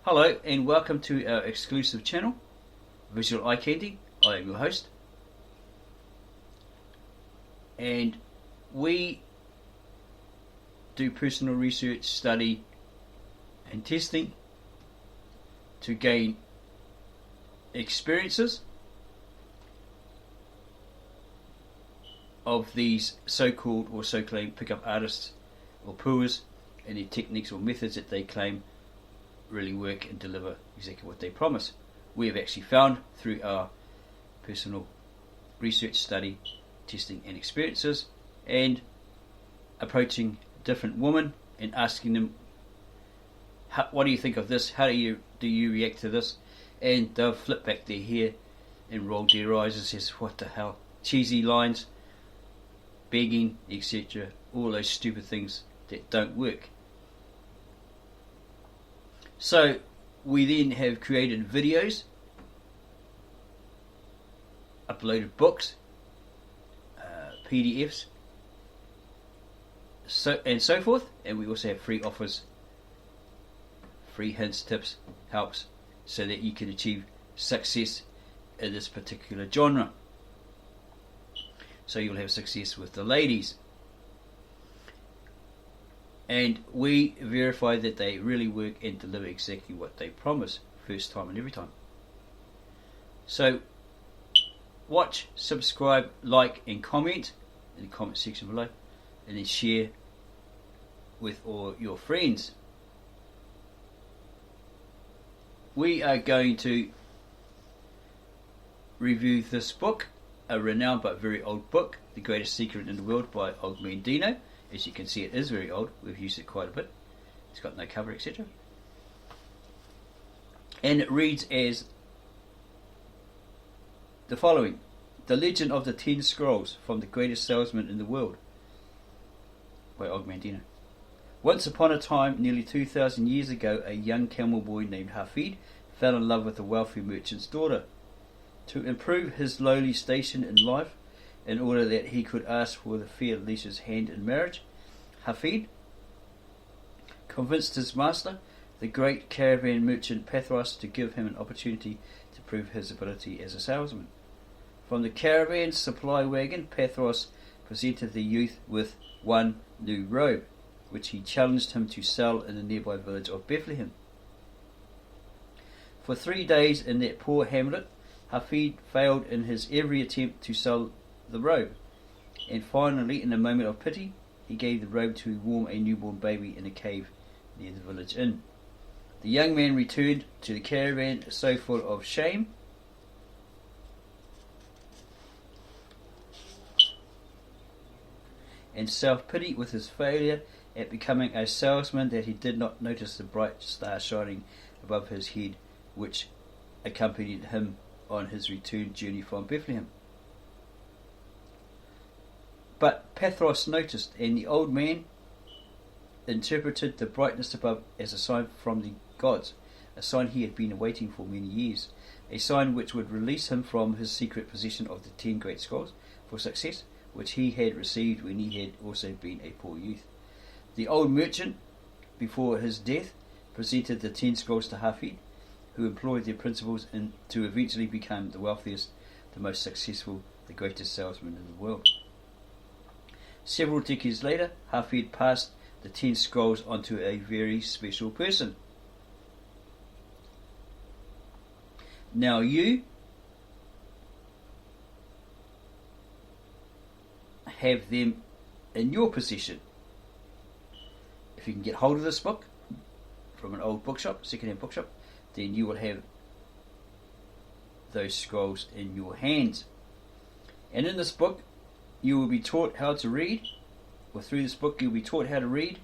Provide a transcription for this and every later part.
Hello and welcome to our exclusive channel, Visual Eye Candy. I am your host, and we do personal research, study and testing to gain experiences of these so-called or so-claimed pickup artists or pooers and their techniques or methods that they claim really work and deliver exactly what they promise. We have actually found through our personal research, study, testing and experiences, and approaching different women and asking them, what do you think of this? How do you react to this? And they'll flip back their hair and roll their eyes and says, what the hell? Cheesy lines, begging, etc. All those stupid things that don't work. So we then have created videos, uploaded books, PDFs, and so forth, and we also have free offers, free hints, tips, helps, so that you can achieve success in this particular genre. So you'll have success with the ladies. And we verify that they really work and deliver exactly what they promise, first time and every time. So watch, subscribe, like and comment in the comment section below, and then share with all your friends. We are going to review this book, a renowned but very old book, The Greatest Secret in the World by old Mandino. As you can see, it is very old. We've used it quite a bit. It's got no cover, etc. And it reads as the following: The Legend of the 10 Scrolls from the Greatest Salesman in the World by old Mandino. Once upon a time, nearly 2,000 years ago, a young camel boy named Hafid fell in love with a wealthy merchant's daughter. To improve his lowly station in life, in order that he could ask for the fair lease's hand in marriage, Hafid convinced his master, the great caravan merchant Pathros, to give him an opportunity to prove his ability as a salesman. From the caravan's supply wagon, Pathros presented the youth with one new robe, which he challenged him to sell in the nearby village of Bethlehem. For 3 days in that poor hamlet, Hafid failed in his every attempt to sell the robe, and finally, in a moment of pity, he gave the robe to warm a newborn baby in a cave near the village inn. The young man returned to the caravan so full of shame and self-pity with his failure at becoming a salesman that he did not notice the bright star shining above his head, which accompanied him on his return journey from Bethlehem. But Pathros noticed, and the old man interpreted the brightness above as a sign from the gods, a sign he had been awaiting for many years, a sign which would release him from his secret possession of the 10 great scrolls for success, which he had received when he had also been a poor youth. The old merchant, before his death, presented the 10 scrolls to Hafid, who employed their principles to eventually become the wealthiest, the most successful, the greatest salesman in the world. Several decades later, Hafid passed the 10 scrolls on to a very special person. Now you have them in your possession. If you can get hold of this book from an old bookshop, second-hand bookshop, then you will have those scrolls in your hands. And in this book, you will be taught how to read, or through this book you'll be taught how to read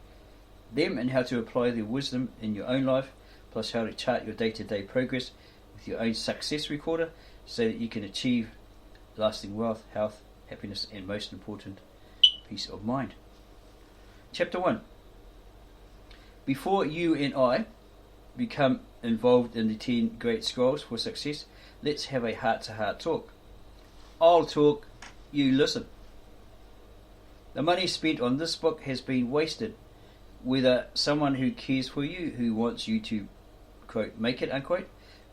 them and how to apply their wisdom in your own life, plus how to chart your day-to-day progress with your own success recorder, so that you can achieve lasting wealth, health, happiness, and most important, peace of mind. Chapter 1. Before you and I become involved in the 10 great scrolls for success, let's have a heart-to-heart talk. I'll talk, you listen. The money spent on this book has been wasted. Whether someone who cares for you, who wants you to quote, make it, unquote,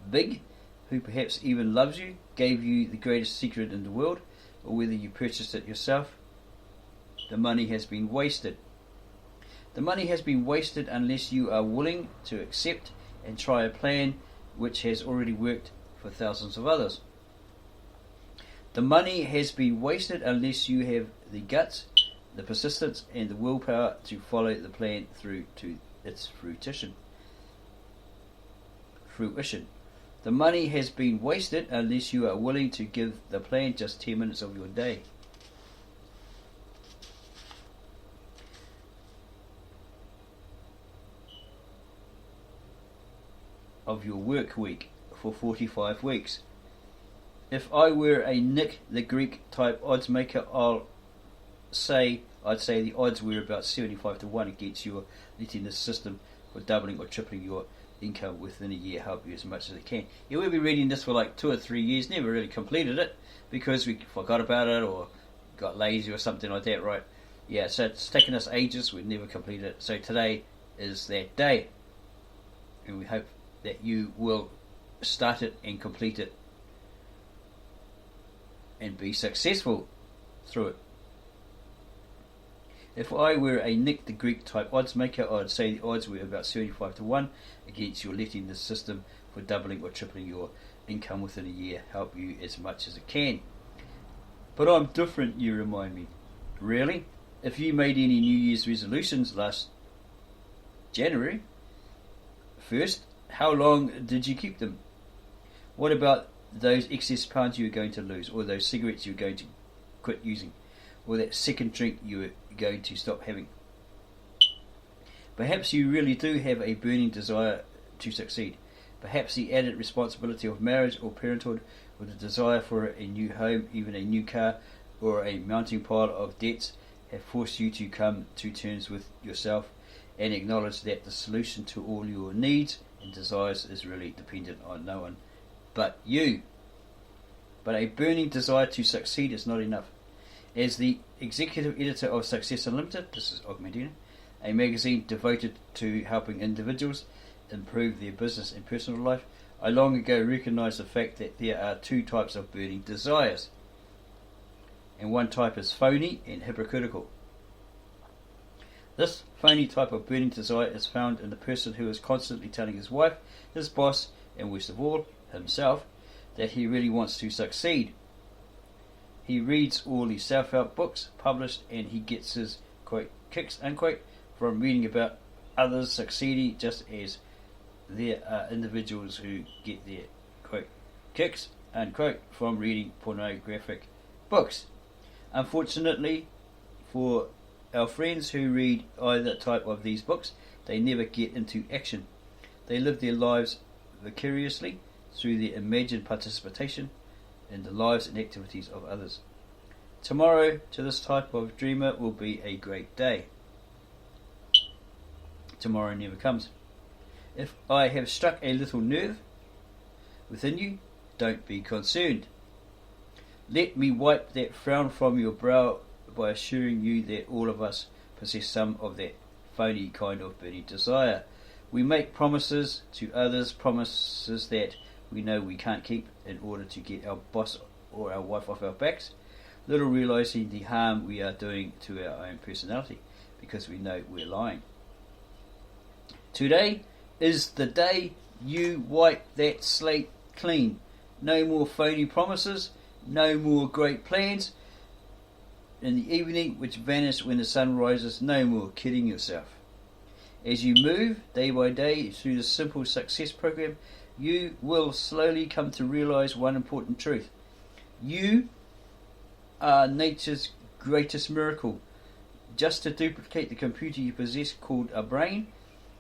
big, who perhaps even loves you, gave you the greatest secret in the world, or whether you purchased it yourself, the money has been wasted. The money has been wasted unless you are willing to accept and try a plan which has already worked for thousands of others. The money has been wasted unless you have the guts, the persistence, and the willpower to follow the plan through to its fruition. The money has been wasted unless you are willing to give the plan just 10 minutes of your day. Of your work week for 45 weeks. If I were a Nick the Greek type odds maker, I'd say the odds were about 75 to 1 against your letting the system for doubling or tripling your income within a year help you as much as it can. Yeah, we've been reading this for like 2 or 3 years, never really completed it because we forgot about it or got lazy or something like that, right? Yeah, so it's taken us ages, we've never completed it. So today is that day. And we hope that you will start it and complete it and be successful through it. If I were a Nick the Greek type odds maker, I'd say the odds were about 75 to 1 against your letting the system for doubling or tripling your income within a year help you as much as it can. But I'm different, you remind me. Really? If you made any New Year's resolutions last January 1st, how long did you keep them? What about those excess pounds you were going to lose, or those cigarettes you were going to quit using, or that second drink you were going to stop having? Perhaps you really do have a burning desire to succeed. Perhaps the added responsibility of marriage or parenthood, or the desire for a new home, even a new car, or a mounting pile of debts have forced you to come to terms with yourself and acknowledge that the solution to all your needs and desires is really dependent on no one but you. But a burning desire to succeed is not enough. As the executive editor of Success Unlimited, this is Mandino, a magazine devoted to helping individuals improve their business and personal life, I long ago recognized the fact that there are 2 types of burning desires, and one type is phony and hypocritical. This phony type of burning desire is found in the person who is constantly telling his wife, his boss, and worst of all, himself, that he really wants to succeed. He reads all the self-help books published and he gets his, quote, kicks, unquote, from reading about others succeeding, just as there are individuals who get their, quote, kicks, unquote, from reading pornographic books. Unfortunately for our friends who read either type of these books, they never get into action. They live their lives vicariously through their imagined participation in the lives and activities of others. Tomorrow, to this type of dreamer, will be a great day. Tomorrow never comes. If I have struck a little nerve within you, don't be concerned. Let me wipe that frown from your brow by assuring you that all of us possess some of that phony kind of burning desire. We make promises to others, promises that we know we can't keep in order to get our boss or our wife off our backs, little realizing the harm we are doing to our own personality because we know we're lying. Today is the day you wipe that slate clean. No more phony promises, no more great plans in the evening which vanish when the sun rises, no more kidding yourself. As you move day by day through the simple success program, you will slowly come to realize one important truth. You are nature's greatest miracle. Just to duplicate the computer you possess called a brain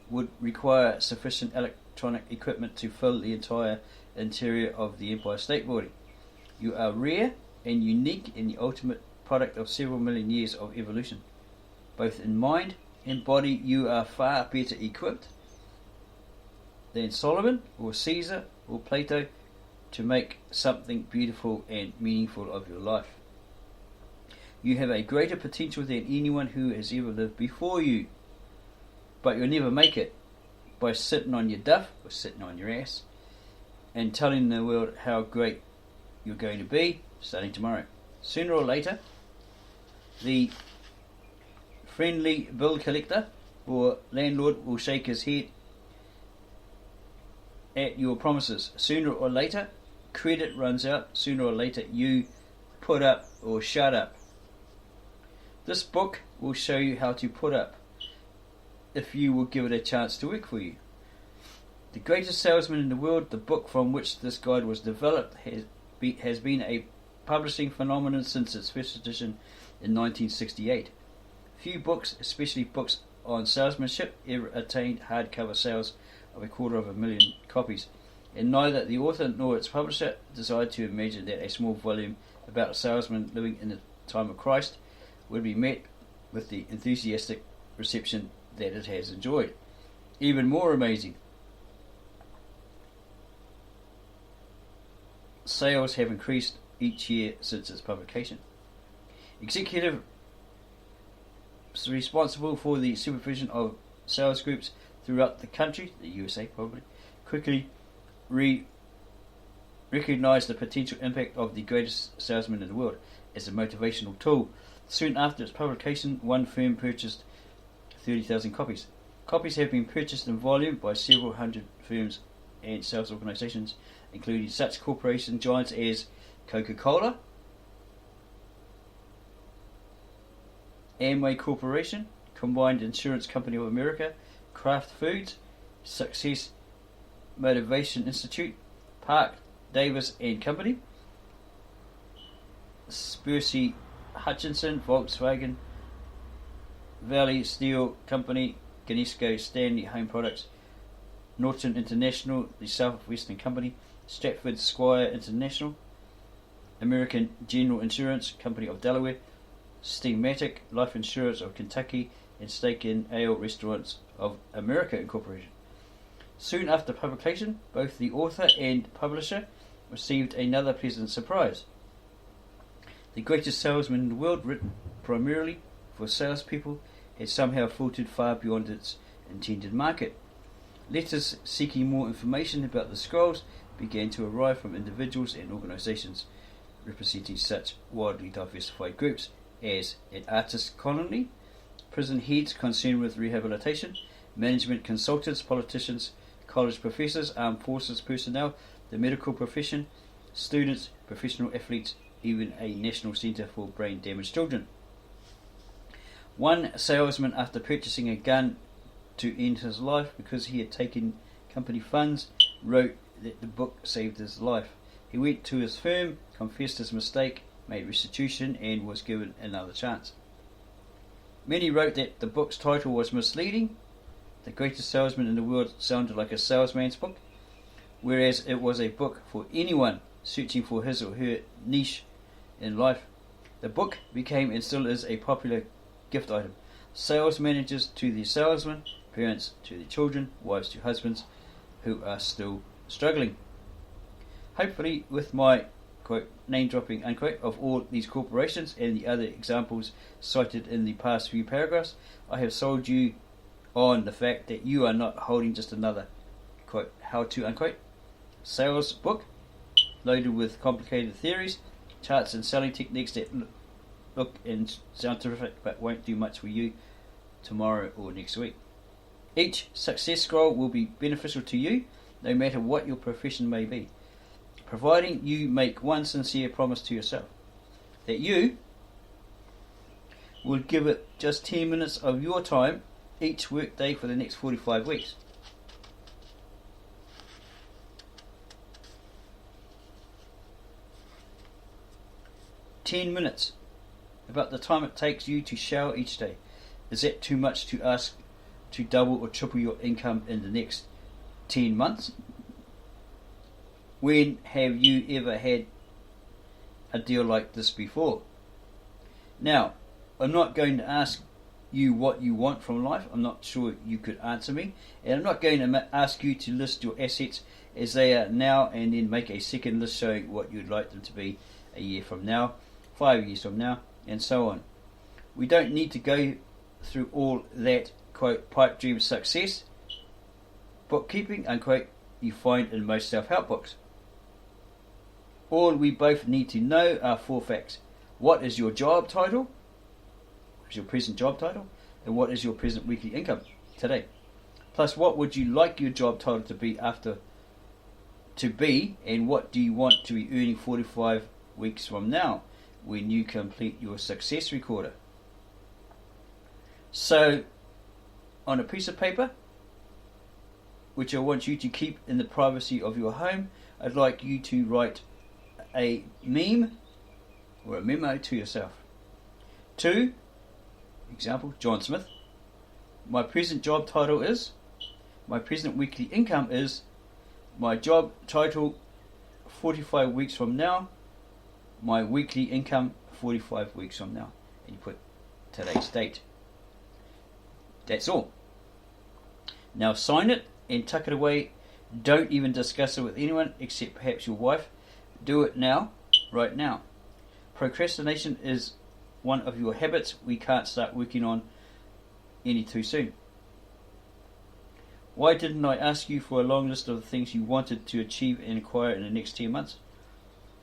would require sufficient electronic equipment to fill the entire interior of the Empire State Building. You are rare and unique in the ultimate product of several million years of evolution. Both in mind and body, you are far better equipped than Solomon or Caesar or Plato to make something beautiful and meaningful of your life. You have a greater potential than anyone who has ever lived before you, but you'll never make it. by sitting on your duff or sitting on your ass and telling the world how great you're going to be starting tomorrow. Sooner or later, the friendly bill collector or landlord will shake his head at your promises. Sooner or later, credit runs out. Sooner or later, you put up or shut up. This book will show you how to put up if you will give it a chance to work for you. The Greatest Salesman in the World, the book from which this guide was developed, has been a publishing phenomenon since its first edition in 1968. Few books, especially books on salesmanship, ever attained hardcover sales of 250,000 copies, and neither the author nor its publisher desired to imagine that a small volume about a salesman living in the time of Christ would be met with the enthusiastic reception that it has enjoyed. Even more amazing, sales have increased each year since its publication. Executive responsible for the supervision of sales groups throughout the country, the USA probably, quickly recognized the potential impact of the Greatest Salesman in the World as a motivational tool. Soon after its publication, one firm purchased 30,000 copies. Copies have been purchased in volume by several hundred firms and sales organizations, including such corporation giants as Coca-Cola, Amway Corporation, Combined Insurance Company of America, Kraft Foods, Success Motivation Institute, Park Davis and Company, Spursy Hutchinson, Volkswagen, Valley Steel Company, Ganesco Stanley Home Products, Norton International, the Southwestern Company, Stratford Squire International, American General Insurance Company of Delaware, Steamatic Life Insurance of Kentucky, and Steak and Ale Restaurants of America Incorporated. Soon after publication, both the author and publisher received another pleasant surprise. The Greatest Salesman in the World, written primarily for salespeople, had somehow filtered far beyond its intended market. Letters seeking more information about the scrolls began to arrive from individuals and organizations representing such widely diversified groups as an artist colony, prison heads concerned with rehabilitation, management consultants, politicians, college professors, armed forces personnel, the medical profession, students, professional athletes, even a national centre for brain damaged children. One salesman, after purchasing a gun to end his life because he had taken company funds, wrote that the book saved his life. He went to his firm, confessed his mistake, made restitution, and was given another chance. Many wrote that the book's title was misleading. The Greatest Salesman in the World sounded like a salesman's book, whereas it was a book for anyone searching for his or her niche in life. The book became and still is a popular gift item. Sales managers to their salesmen, parents to their children, wives to husbands who are still struggling. Hopefully, with my quote, name dropping unquote of all these corporations and the other examples cited in the past few paragraphs, I have sold you on the fact that you are not holding just another quote how to unquote sales book loaded with complicated theories, charts and selling techniques that look and sound terrific but won't do much for you tomorrow or next week. Each success scroll will be beneficial to you no matter what your profession may be, providing you make one sincere promise to yourself that you will give it just 10 minutes of your time each workday for the next 45 weeks. "10 minutes, about the time it takes you to shower each day. Is that too much to ask to double or triple your income in the next 10 months? When have you ever had a deal like this before?" Now, I'm not going to ask you what you want from life. I'm not sure you could answer me. And I'm not going to ask you to list your assets as they are now and then make a second list showing what you'd like them to be a year from now, 5 years from now, and so on. We don't need to go through all that, quote, pipe dream success bookkeeping, unquote, you find in most self-help books. All we both need to know are 4 facts. What is your job title? What is your present job title? And what is your present weekly income today? Plus, what would you like your job title to be and what do you want to be earning 45 weeks from now when you complete your success recorder? So, on a piece of paper, which I want you to keep in the privacy of your home, I'd like you to write a meme or a memo to yourself. 2, example, John Smith. My present job title is, my present weekly income is, my job title 45 weeks from now, my weekly income 45 weeks from now. And you put today's date. That's all. Now sign it and tuck it away. Don't even discuss it with anyone except perhaps your wife. Do it now, right now. Procrastination is one of your habits we can't start working on any too soon. Why didn't I ask you for a long list of the things you wanted to achieve and acquire in the next 10 months?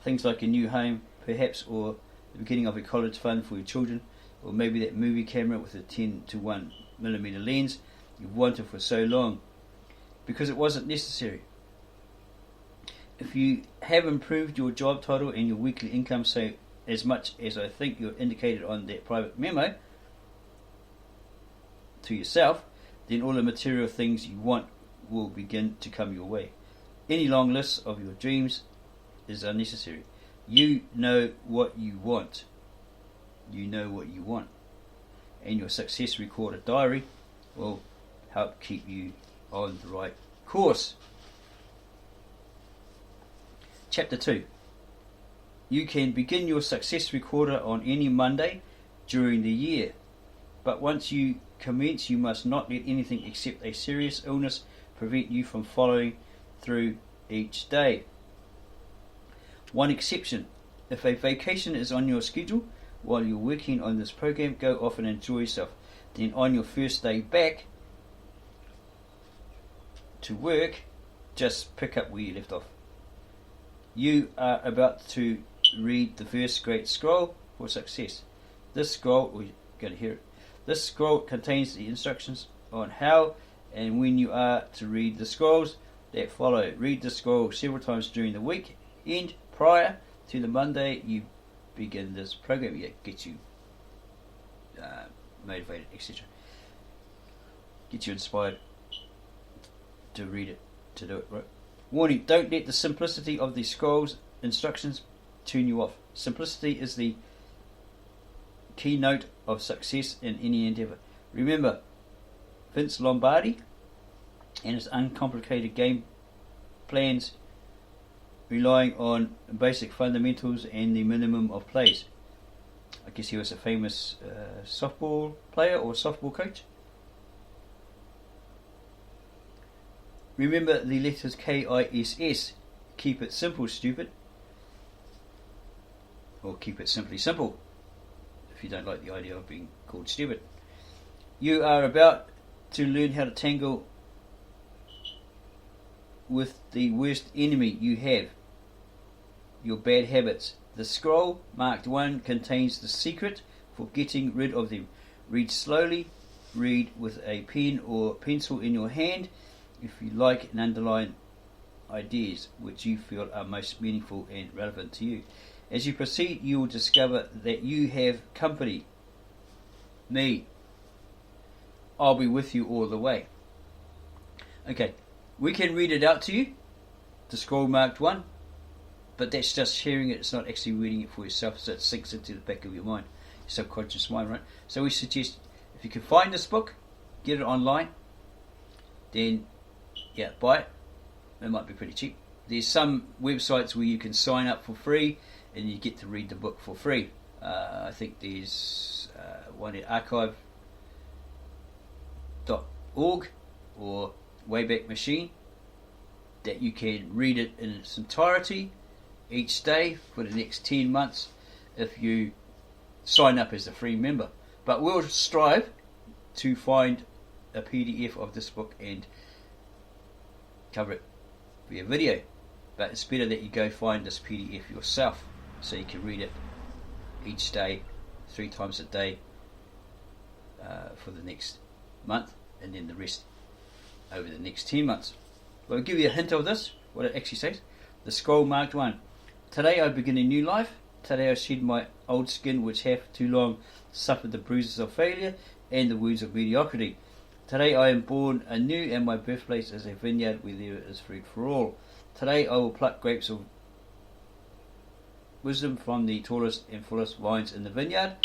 Things like a new home, perhaps, or the beginning of a college fund for your children, or maybe that movie camera with a 10-to-1mm lens you've wanted for so long, because it wasn't necessary. If you have improved your job title and your weekly income so as much as I think you're indicated on that private memo to yourself, then all the material things you want will begin to come your way. Any long list of your dreams is unnecessary. You know what you want. You know what you want. And your success recorder diary will help keep you on the right course. Chapter 2. You can begin your success recorder on any Monday during the year, but once you commence, you must not let anything except a serious illness prevent you from following through each day. One exception: if a vacation is on your schedule while you're working on this program, go off and enjoy yourself. Then on your first day back to work, just pick up where you left off. You are about to read the first great scroll for success. This scroll, we're going to hear it. This scroll contains the instructions on how and when you are to read the scrolls that follow. Read the scroll several times during the week and prior to the Monday you begin this program. It gets you motivated, etc. Gets you inspired to read it, to do it, right? Warning, don't let the simplicity of the scroll's instructions turn you off. Simplicity is the keynote of success in any endeavour. Remember, Vince Lombardi and his uncomplicated game plans relying on basic fundamentals and the minimum of plays. I guess he was a famous softball player or softball coach. Remember the letters KISS. Keep it simple, stupid. Or keep it simply simple, if you don't like the idea of being called stupid. You are about to learn how to tangle with the worst enemy you have, your bad habits. The scroll marked 1 contains the secret for getting rid of them. Read slowly, read with a pen or pencil in your hand if you like, and underline ideas which you feel are most meaningful and relevant to you. As you proceed, you will discover that you have company. Me. I'll be with you all the way. Okay, we can read it out to you, the scroll marked 1, but that's just hearing it. It's not actually reading it for yourself, so it sinks into the back of your mind, your subconscious mind, right? So we suggest, if you can find this book, get it online, then buy it. It might be pretty cheap. There's some websites where you can sign up for free and you get to read the book for free. I think there's one at archive.org or Wayback Machine that you can read it in its entirety each day for the next 10 months if you sign up as a free member. But we'll strive to find a PDF of this book and cover it via video, but it's better that you go find this PDF yourself so you can read it each day, 3 times a day, for the next month, and then the rest over the next 10 months. Well, I'll give you a hint of this, what it actually says. The scroll marked 1. Today I begin a new life. Today I shed my old skin, which hath too long suffered the bruises of failure and the wounds of mediocrity. Today I am born anew, and my birthplace is a vineyard where there is fruit for all. Today I will pluck grapes of wisdom from the tallest and fullest vines in the vineyard,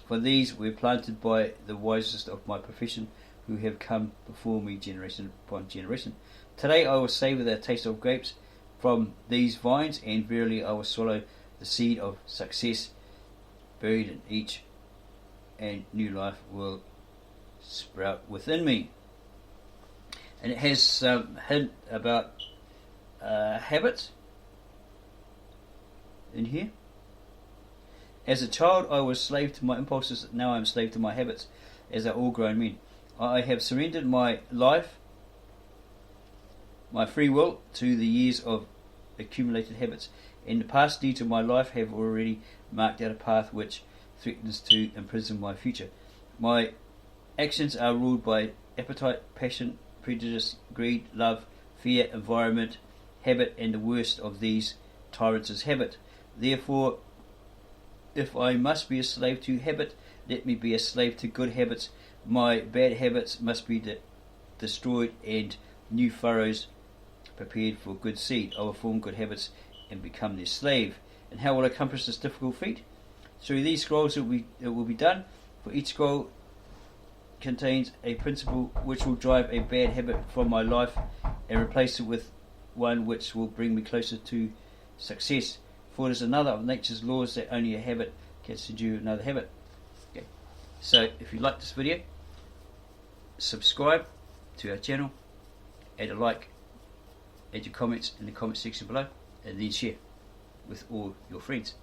for these were planted by the wisest of my profession, who have come before me generation upon generation. Today I will savour the taste of grapes from these vines, and verily I will swallow the seed of success buried in each, and new life will sprout within me. And it has some hint about habits in here. As a child I was slave to my impulses, now I am slave to my habits, as are all grown men. I have surrendered my life, my free will, to the years of accumulated habits, and the past deeds of my life have already marked out a path which threatens to imprison my future. My actions are ruled by appetite, passion, prejudice, greed, love, fear, environment, habit, and the worst of these tyrants is habit. Therefore, if I must be a slave to habit, let me be a slave to good habits. My bad habits must be destroyed, and new furrows prepared for good seed. I will form good habits and become their slave. And how will I accomplish this difficult feat? Through these scrolls it will be done. For each scroll contains a principle which will drive a bad habit from my life and replace it with one which will bring me closer to success. For it is another of nature's laws that only a habit can subdue another habit. Okay. So if you like this video, subscribe to our channel, add a like, add your comments in the comment section below, and then share with all your friends.